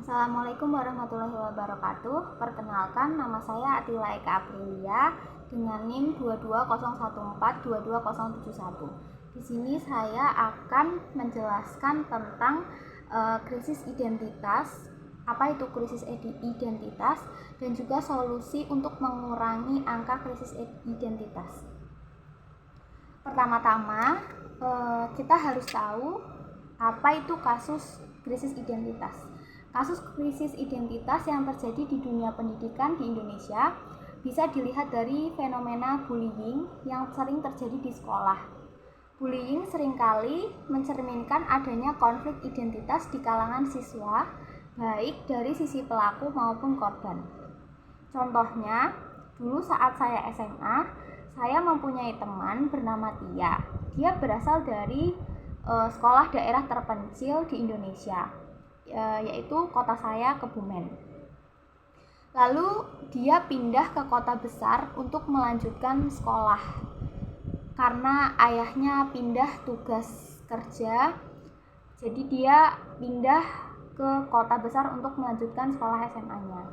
Assalamualaikum warahmatullahi wabarakatuh. Perkenalkan, nama saya Atila Eka Aprilia dengan NIM 22014227071. Di sini saya akan menjelaskan tentang krisis identitas, apa itu krisis identitas, dan juga solusi untuk mengurangi angka krisis identitas. Pertama-tama, kita harus tahu apa itu kasus krisis identitas. Kasus krisis identitas yang terjadi di dunia pendidikan di Indonesia bisa dilihat dari fenomena bullying yang sering terjadi di sekolah. Bullying seringkali mencerminkan adanya konflik identitas di kalangan siswa, baik dari sisi pelaku maupun korban. Contohnya, dulu saat saya SMA, saya mempunyai teman bernama Tia. Dia berasal dari sekolah daerah terpencil di Indonesia, yaitu kota saya Kebumen. Lalu dia pindah ke kota besar untuk melanjutkan sekolah karena ayahnya pindah tugas kerja, jadi dia pindah ke kota besar untuk melanjutkan sekolah SMA-nya.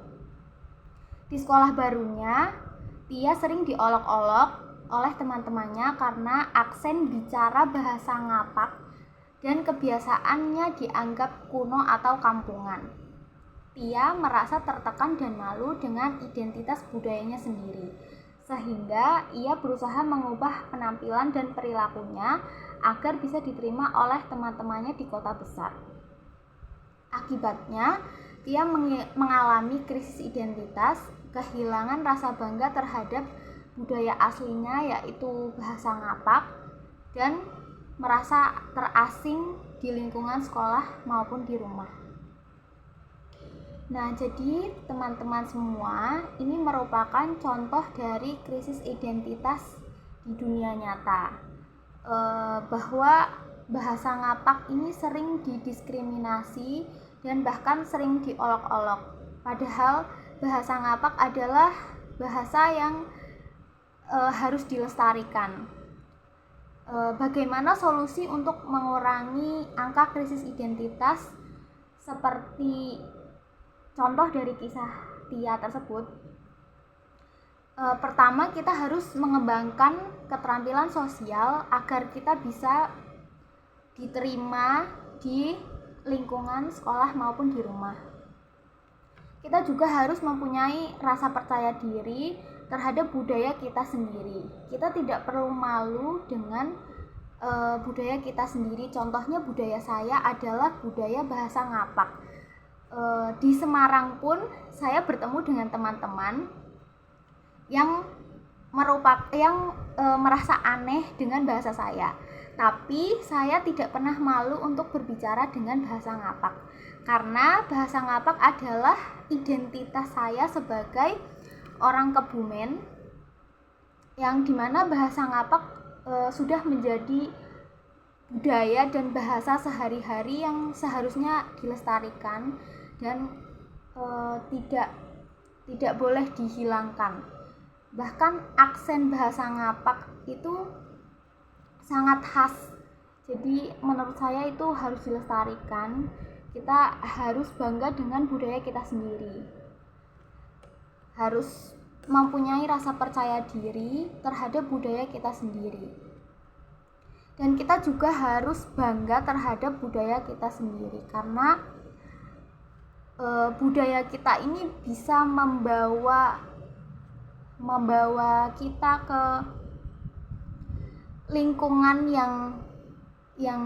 Di sekolah barunya, Tia sering diolok-olok oleh teman-temannya karena aksen bicara bahasa ngapak dan kebiasaannya dianggap kuno atau kampungan. Tia merasa tertekan dan malu dengan identitas budayanya sendiri, sehingga ia berusaha mengubah penampilan dan perilakunya agar bisa diterima oleh teman-temannya di kota besar. Akibatnya, Tia mengalami krisis identitas, kehilangan rasa bangga terhadap budaya aslinya yaitu bahasa ngapak, dan merasa terasing di lingkungan sekolah maupun di rumah. Nah, jadi teman-teman semua, ini merupakan contoh dari krisis identitas di dunia nyata, bahwa bahasa ngapak ini sering didiskriminasi dan bahkan sering diolok-olok. Padahal bahasa ngapak adalah bahasa yang harus dilestarikan. Bagaimana solusi untuk mengurangi angka krisis identitas seperti contoh dari kisah Tia tersebut? Pertama, kita harus mengembangkan keterampilan sosial agar kita bisa diterima di lingkungan sekolah maupun di rumah. Kita juga harus mempunyai rasa percaya diri terhadap budaya kita sendiri. Kita tidak perlu malu dengan budaya kita sendiri. Contohnya budaya saya adalah budaya bahasa ngapak. Di Semarang pun saya bertemu dengan teman-teman yang merasa aneh dengan bahasa saya. Tapi saya tidak pernah malu untuk berbicara dengan bahasa ngapak, karena bahasa ngapak adalah identitas saya sebagai orang Kebumen, yang dimana bahasa ngapak sudah menjadi budaya dan bahasa sehari-hari yang seharusnya dilestarikan dan tidak boleh dihilangkan. Bahkan aksen bahasa ngapak itu sangat khas, jadi menurut saya itu harus dilestarikan. Kita harus bangga dengan budaya kita sendiri, harus mempunyai rasa percaya diri terhadap budaya kita sendiri, dan kita juga harus bangga terhadap budaya kita sendiri, karena budaya kita ini bisa membawa kita ke lingkungan yang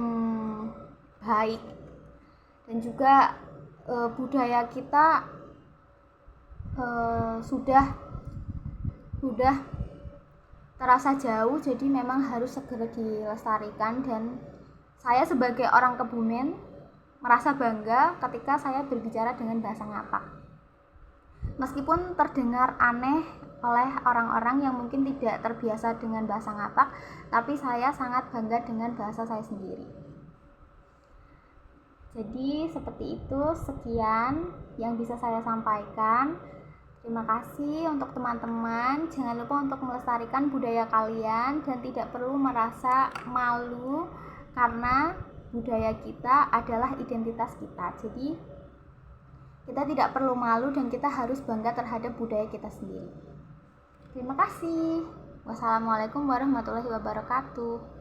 baik, dan juga budaya kita sudah terasa jauh, jadi memang harus segera dilestarikan. Dan saya sebagai orang Kebumen merasa bangga ketika saya berbicara dengan bahasa ngapak, meskipun terdengar aneh oleh orang-orang yang mungkin tidak terbiasa dengan bahasa ngapak, tapi saya sangat bangga dengan bahasa saya sendiri. Jadi seperti itu, sekian yang bisa saya sampaikan. Terima kasih untuk teman-teman. Jangan lupa untuk melestarikan budaya kalian dan tidak perlu merasa malu, karena budaya kita adalah identitas kita. Jadi Kita tidak perlu malu dan kita harus bangga terhadap budaya kita sendiri. Terima kasih. Wassalamualaikum warahmatullahi wabarakatuh.